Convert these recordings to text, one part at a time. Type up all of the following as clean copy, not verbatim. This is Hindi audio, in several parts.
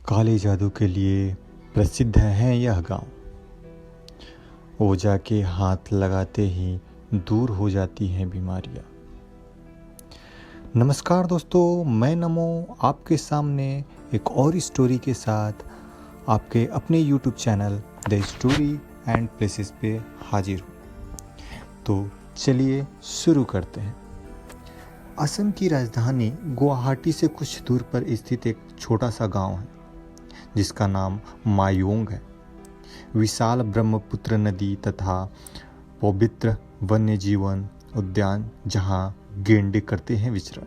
काले जादू के लिए प्रसिद्ध है यह गांव। ओझा के हाथ लगाते ही दूर हो जाती हैं बीमारियां। नमस्कार दोस्तों, मैं नमो आपके सामने एक और स्टोरी के साथ आपके अपने YouTube channel the story and places पे हाजिर हूँ। तो चलिए शुरू करते हैं। असम की राजधानी गुवाहाटी से कुछ दूर पर स्थित एक छोटा सा गांव है जिसका नाम मायोंग है। विशाल ब्रह्मपुत्र नदी तथा पवित्र वन्य जीवन उद्यान जहां गेंडे करते हैं विचरण।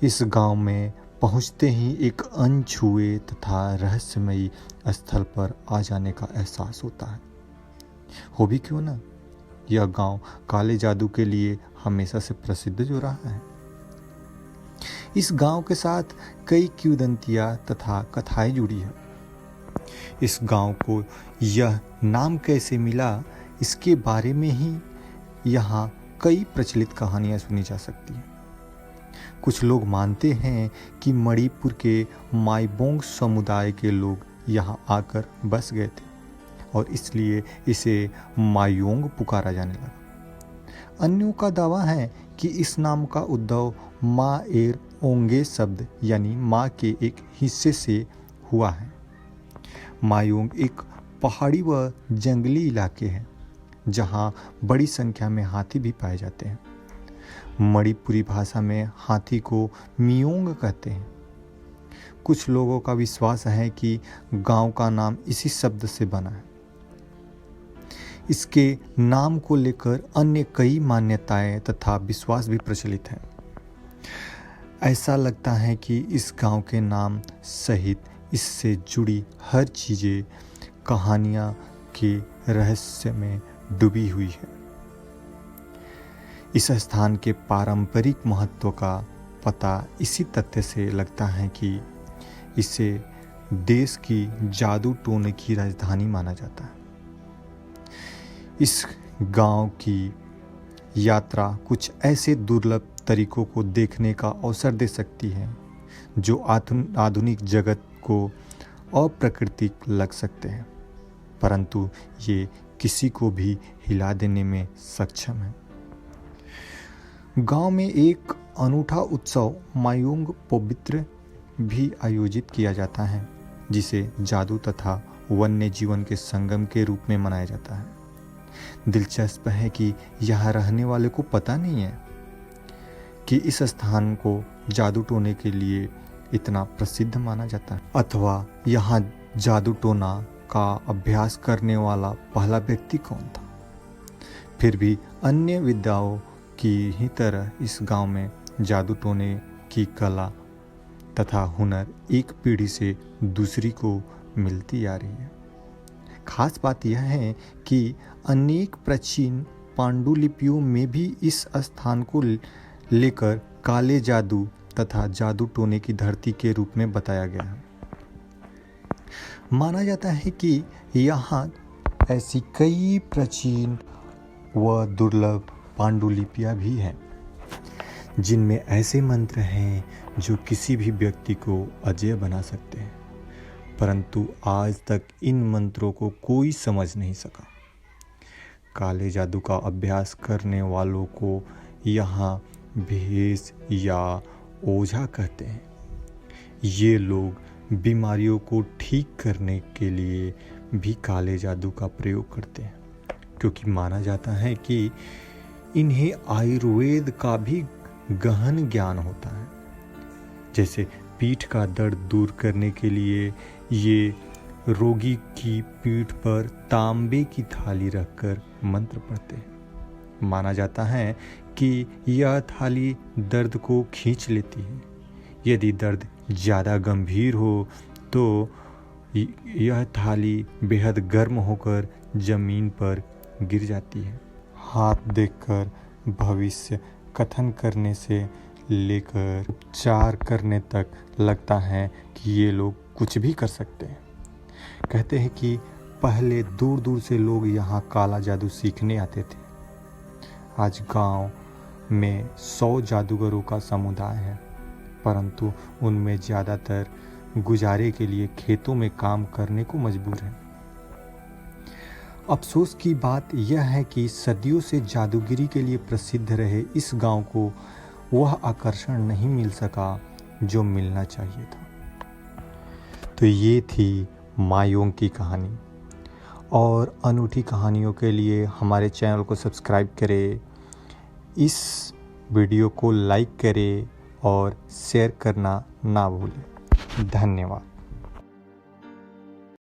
इस गांव में पहुंचते ही एक अनछुए तथा रहस्यमयी स्थल पर आ जाने का एहसास होता है। हो भी क्यों ना, यह गांव काले जादू के लिए हमेशा से प्रसिद्ध जो रहा है। इस गांव के साथ कई किंवदंतियां तथा कथाएं जुड़ी है। इस गांव को यह नाम कैसे मिला, इसके बारे में ही यहाँ कई प्रचलित कहानियां सुनी जा सकती हैं। कुछ लोग मानते हैं कि मणिपुर के माईबोंग समुदाय के लोग यहाँ आकर बस गए थे और इसलिए इसे मायोंग पुकारा जाने लगा। अन्यों का दावा है कि इस नाम का उद्भव माँ एर ओंगे शब्द यानी माँ के एक हिस्से से हुआ है। मायोंग एक पहाड़ी व जंगली इलाके हैं जहाँ बड़ी संख्या में हाथी भी पाए जाते हैं। मणिपुरी भाषा में हाथी को मियोंग कहते हैं। कुछ लोगों का विश्वास है कि गांव का नाम इसी शब्द से बना है। इसके नाम को लेकर अन्य कई मान्यताएं तथा विश्वास भी प्रचलित हैं। ऐसा लगता है कि इस गांव के नाम सहित इससे जुड़ी हर चीज़ें कहानियां के रहस्य में डूबी हुई है। इस स्थान के पारंपरिक महत्व का पता इसी तथ्य से लगता है कि इसे देश की जादू टोने की राजधानी माना जाता है। इस गांव की यात्रा कुछ ऐसे दुर्लभ तरीकों को देखने का अवसर दे सकती है जो आधुनिक जगत को अप्राकृतिक लग सकते हैं, परंतु ये किसी को भी हिला देने में सक्षम है। गांव में एक अनूठा उत्सव मायोंग पवित्र भी आयोजित किया जाता है जिसे जादू तथा वन्य जीवन के संगम के रूप में मनाया जाता है। दिलचस्प है कि यहाँ रहने वाले को पता नहीं है कि इस स्थान को जादू टोने के लिए इतना प्रसिद्ध माना जाता है, अथवा यहाँ जादू टोना का अभ्यास करने वाला पहला व्यक्ति कौन था। फिर भी अन्य विद्याओं की ही तरह इस गांव में जादू टोने की कला तथा हुनर एक पीढ़ी से दूसरी को मिलती आ रही है। खास बात यह है कि अनेक प्राचीन पांडुलिपियों में भी इस स्थान को लेकर काले जादू तथा जादू टोने की धरती के रूप में बताया गया है। माना जाता है कि यहाँ ऐसी कई प्राचीन व दुर्लभ पांडुलिपियाँ भी हैं जिनमें ऐसे मंत्र हैं जो किसी भी व्यक्ति को अजेय बना सकते हैं, परंतु आज तक इन मंत्रों को कोई समझ नहीं सका। काले जादू का अभ्यास करने वालों को यहाँ भेष या ओझा कहते हैं। ये लोग बीमारियों को ठीक करने के लिए भी काले जादू का प्रयोग करते हैं, क्योंकि माना जाता है कि इन्हें आयुर्वेद का भी गहन ज्ञान होता है। जैसे पीठ का दर्द दूर करने के लिए ये रोगी की पीठ पर तांबे की थाली रखकर मंत्र पढ़ते हैं। माना जाता है कि यह थाली दर्द को खींच लेती है। यदि दर्द ज़्यादा गंभीर हो तो यह थाली बेहद गर्म होकर जमीन पर गिर जाती है। हाथ देखकर भविष्य कथन करने से लेकर उपचार करने तक लगता है कि ये लोग कुछ भी कर सकते हैं। कहते हैं कि पहले दूर दूर से लोग यहाँ काला जादू सीखने आते थे। आज गांव में 100 जादूगरों का समुदाय है, परंतु उनमें ज़्यादातर गुजारे के लिए खेतों में काम करने को मजबूर हैं। अफसोस की बात यह है कि सदियों से जादूगिरी के लिए प्रसिद्ध रहे इस गांव को वह आकर्षण नहीं मिल सका जो मिलना चाहिए था। तो ये थी मायोंग की कहानी। और अनूठी कहानियों के लिए हमारे चैनल को सब्सक्राइब करें, इस वीडियो को लाइक करें और शेयर करना ना भूलें। धन्यवाद।